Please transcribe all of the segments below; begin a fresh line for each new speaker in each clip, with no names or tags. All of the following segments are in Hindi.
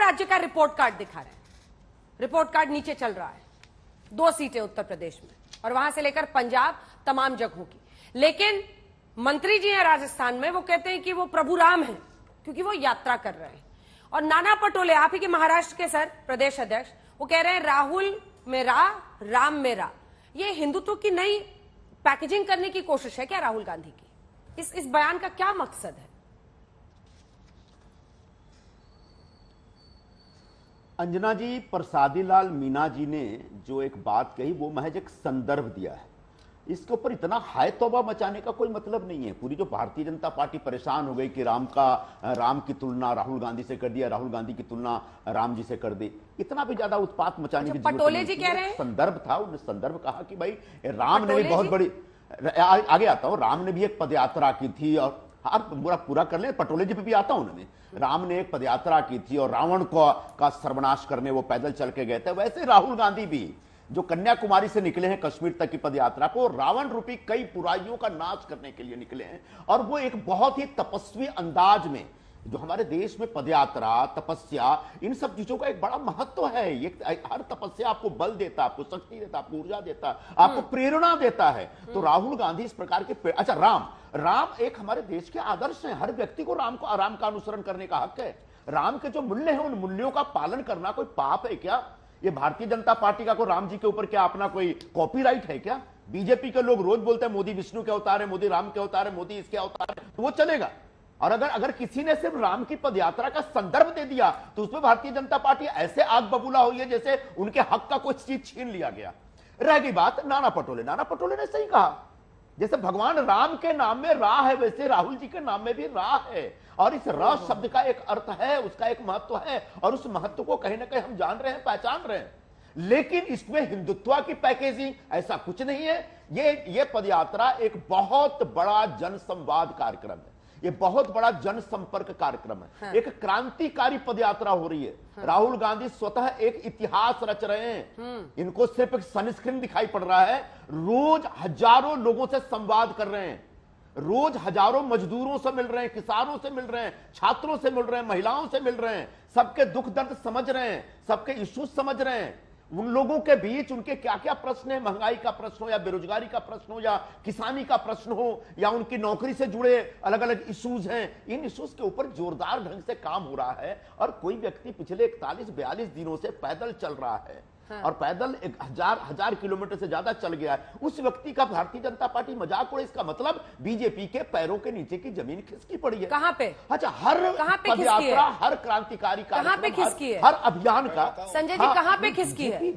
राज्य का रिपोर्ट कार्ड दिखा रहे हैं। रिपोर्ट कार्ड नीचे चल रहा है, 2 सीटें उत्तर प्रदेश में और वहां से लेकर पंजाब, तमाम जगहों की। लेकिन मंत्री जी हैं राजस्थान में, वो कहते हैं कि वो प्रभु राम हैं क्योंकि वो यात्रा कर रहे हैं। और नाना पटोले, आप ही के महाराष्ट्र के सर प्रदेश अध्यक्ष, वो कह रहे हैं राहुल मेरा, राम मेरा। ये हिंदुत्व की नई पैकेजिंग करने की कोशिश है क्या राहुल गांधी की? इस बयान का क्या मकसद है?
अंजना जी, प्रसादी लाल मीना जी ने जो एक बात कही वो महज एक संदर्भ दिया है। इसके ऊपर इतना हाय तौबा मचाने का कोई मतलब नहीं है। पूरी जो भारतीय जनता पार्टी परेशान हो गई कि राम की तुलना राहुल गांधी से कर दिया, राहुल गांधी की तुलना राम जी से कर दी, इतना भी ज्यादा उत्पात मचाने की जरूरत
पटोले जी कह रहे हैं,
संदर्भ था, उन्होंने संदर्भ कहा कि भाई राम ने भी बहुत बड़ी, आगे आता हूं, राम ने भी एक पदयात्रा की थी और पूरा कर ले, पटोले जी पे भी आता हूं। उन्होंने राम ने एक पदयात्रा की थी और रावण का सर्वनाश करने वो पैदल चल के गए थे। वैसे राहुल गांधी भी जो कन्याकुमारी से निकले हैं कश्मीर तक की पदयात्रा को, रावण रूपी कई बुराइयों का नाश करने के लिए निकले हैं। और वो एक बहुत ही तपस्वी अंदाज में, जो हमारे देश में पदयात्रा, तपस्या, इन सब चीजों का एक बड़ा महत्व है। ये हर तपस्या आपको बल देता, आपको शक्ति देता, आपको ऊर्जा देता, आपको प्रेरणा देता है। तो राहुल गांधी इस प्रकार के अच्छा, राम एक हमारे देश के आदर्श हैं। हर व्यक्ति को राम का अनुसरण करने का हक है। राम के जो मूल्य हैं, उन मूल्यों का पालन करना कोई पाप है क्या? ये भारतीय जनता पार्टी का को राम जी के ऊपर क्या अपना कोई कॉपीराइट है क्या? बीजेपी के लोग रोज बोलते हैं मोदी विष्णु के अवतार है, मोदी राम के अवतार है, मोदी इसके अवतार है, तो वो चलेगा। और अगर किसी ने सिर्फ राम की पदयात्रा का संदर्भ दे दिया तो उसमें भारतीय जनता पार्टी ऐसे आग बबूला हुई है जैसे उनके हक का कोई चीज छीन लिया गया। रह गई बात नाना पटोले ने सही कहा, जैसे भगवान राम के नाम में रा है, वैसे राहुल जी के नाम में भी रा है। और इस रा शब्द का एक अर्थ है, उसका एक महत्व है, और उस महत्व को कहीं ना कहीं हम जान रहे हैं, पहचान रहे हैं। लेकिन इसमें हिंदुत्व की पैकेजिंग ऐसा कुछ नहीं है। ये पदयात्रा एक बहुत बड़ा जनसंवाद कार्यक्रम है, ये बहुत बड़ा जनसंपर्क कार्यक्रम है। हाँ। एक क्रांतिकारी पदयात्रा हो रही है। हाँ। राहुल गांधी स्वतः एक इतिहास रच रहे हैं। इनको सिर्फ एक सनस्क्रीन दिखाई पड़ रहा है। रोज हजारों लोगों से संवाद कर रहे हैं, रोज हजारों मजदूरों से मिल रहे हैं, किसानों से मिल रहे हैं, छात्रों से मिल रहे हैं, महिलाओं से मिल रहे हैं, सबके दुख दर्द समझ रहे हैं, सबके इश्यूज समझ रहे हैं। उन लोगों के बीच उनके क्या क्या प्रश्न है, महंगाई का प्रश्न हो या बेरोजगारी का प्रश्न हो या किसानी का प्रश्न हो या उनकी नौकरी से जुड़े अलग अलग इश्यूज हैं, इन इश्यूज के ऊपर जोरदार ढंग से काम हो रहा है। और कोई व्यक्ति पिछले 41-42 दिनों से पैदल चल रहा है। हाँ। और पैदल 1000 किलोमीटर से ज्यादा चल गया है। उस व्यक्ति का भारतीय जनता पार्टी मजाक उड़े, इसका मतलब बीजेपी के पैरों के नीचे की जमीन खिसकी पड़ी है।
कहां पे?
अच्छा, हर पदयात्रा, हर क्रांतिकारी कार्यक्रम, हर अभियान का,
संजय जी कहां पे खिसकी है?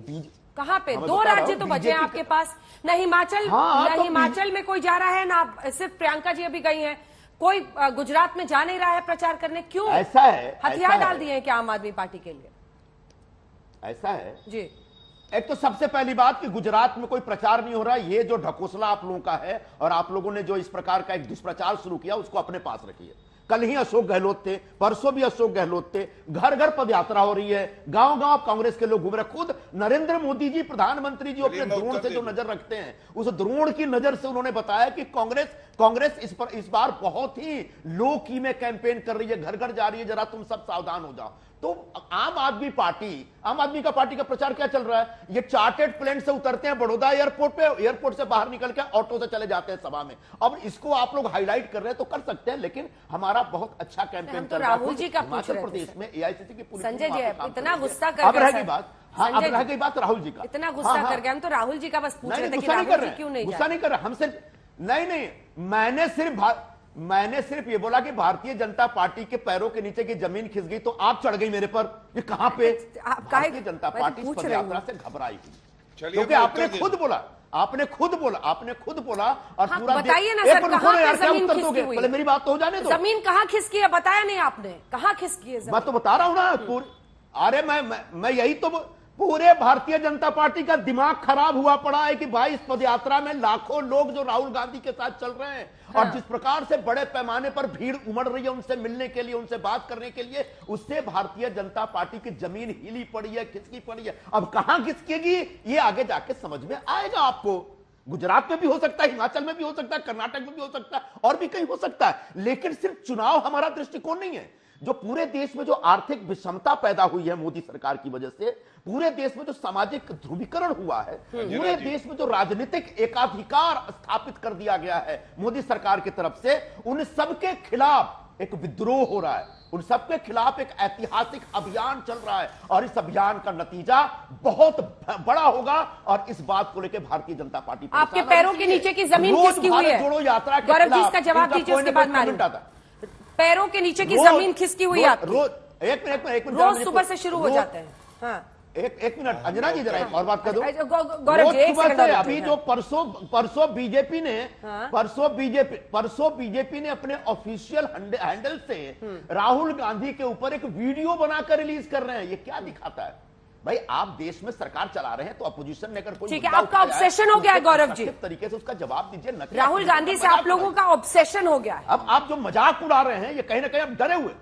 कहां पे? 2 राज्य तो बचे हैं आपके पास, न हिमाचल, न हिमाचल में कोई जा रहा है, ना सिर्फ प्रियंका जी अभी गई हैं, कोई गुजरात में जा नहीं रहा है प्रचार करने। क्यों
ऐसा है?
हथियार डाल दिए हैं क्या आम आदमी पार्टी के लिए?
ऐसा है
जी।
एक तो सबसे पहली बात कि गुजरात में कोई प्रचार नहीं हो रहा। ये जो ढकोसला आप लोगों का है और आप लोगों ने जो इस प्रकार का एक दुष्प्रचार शुरू किया, उसको अपने पास रखिए। कल ही अशोक गहलोत थे, परसों भी अशोक गहलोत थे। घर घर पदयात्रा हो रही है, गांव गांव कांग्रेस के लोग घूम रहे। खुद नरेंद्र मोदी जी, प्रधानमंत्री जी, अपने द्रोण से जो नजर रखते हैं, उस द्रोण की नजर से उन्होंने बताया कि कांग्रेस इस बार बहुत ही लो की में कैंपेन कर रही है, घर घर जा रही है, जरा तुम सब सावधान हो जाओ। तो आम आदमी का पार्टी का प्रचार क्या चल रहा है? ये चार्टर्ड प्लेन से उतरते हैं बड़ौदा एयरपोर्ट पे, एयरपोर्ट से बाहर निकल के ऑटो से चले जाते हैं सभा में। अब इसको आप लोग हाईलाइट कर रहे हैं तो कर सकते हैं, लेकिन हमारा बहुत अच्छा कैंपेन चल रहा है।
राहुल जी का
हिमाचल प्रदेश में एआईसीसी की पूरी
संजय जी इतना गुस्सा कर,
अब रह गई बात, हाँ अब रह गई बात राहुल जी का,
इतना गुस्सा कर गए हम तो राहुल जी का बस पूछ रहे थे कि राहुल जी क्यों नहीं,
गुस्सा नहीं कर रहे हम सिर्फ, नहीं मैंने सिर्फ ये बोला कि भारतीय जनता पार्टी के पैरों के नीचे की जमीन खिस गई तो आग चढ़ गई मेरे पर। ये कहां पे? भारतीय जनता पार्टी इस पदयात्रा से घबराई हुई, क्योंकि आपने खुद बोला और पूरा
बताइए ना सर, कहां पे जमीन खिसकी हुई?
पहले मेरी बात तो हो जाने दो।
जमीन कहां खिसकी है बताया नहीं आपने, कहां खिसकी है?
मैं तो बता रहा हूं ना। अरे मैं यही तो, पूरे भारतीय जनता पार्टी का दिमाग खराब हुआ पड़ा है कि भाई इस पदयात्रा में लाखों लोग जो राहुल गांधी के साथ चल रहे हैं, और जिस प्रकार से बड़े पैमाने पर भीड़ उमड़ रही है उनसे मिलने के लिए, उनसे बात करने के लिए, उससे भारतीय जनता पार्टी की जमीन हिली पड़ी है, खिसकी पड़ी है। अब कहां खिसकेगी ये आगे जाके समझ में आएगा आपको। गुजरात में भी हो सकता है, हिमाचल में भी हो सकता है, कर्नाटक में भी हो सकता है, और भी कहीं हो सकता है। लेकिन सिर्फ चुनाव हमारा दृष्टिकोण नहीं है। जो पूरे देश में जो आर्थिक विषमता पैदा हुई है मोदी सरकार की वजह से, पूरे देश में जो सामाजिक ध्रुवीकरण हुआ है, पूरे देश में जो राजनीतिक एकाधिकार स्थापित कर दिया गया है मोदी सरकार की तरफ से, उन सबके खिलाफ एक विद्रोह हो रहा है, उन सबके खिलाफ एक ऐतिहासिक अभियान चल रहा है और इस अभियान का नतीजा बहुत बड़ा होगा। और इस बात को लेकर भारतीय जनता पार्टी
आपके पैरों के नीचे की जमीन खिसकी हुई है।
जोड़ो यात्रा के
गौरव जी
खिलाफ
इसका जवाब
इनका
दीजिए, उसके बाद मैं
कमेंट आता है।
पैरों के नीचे की जमीन खिसकी हुई है आपकी।
एक मिनट
रोज सुबह से शुरू हो जाते हैं। हाँ,
एक मिनट अंजना जी, जरा एक और बात कर दो।
गौरव जी एक सेकंड,
अभी जो परसों बीजेपी ने अपने ऑफिशियल हैंडल से राहुल गांधी के ऊपर एक वीडियो बनाकर रिलीज कर रहे हैं। ये क्या दिखाता है भाई? आप देश में सरकार चला रहे हैं तो अपोजिशन ने अगर कोई
ठीक है, आपका ऑब्सेशन हो गया है गौरव जी,
तरीके से उसका जवाब दीजिए।
राहुल गांधी से आप लोगों का ऑब्सेशन हो गया है।
अब आप जो मजाक उड़ा रहे हैं, ये कहीं ना कहीं आप डरे हुए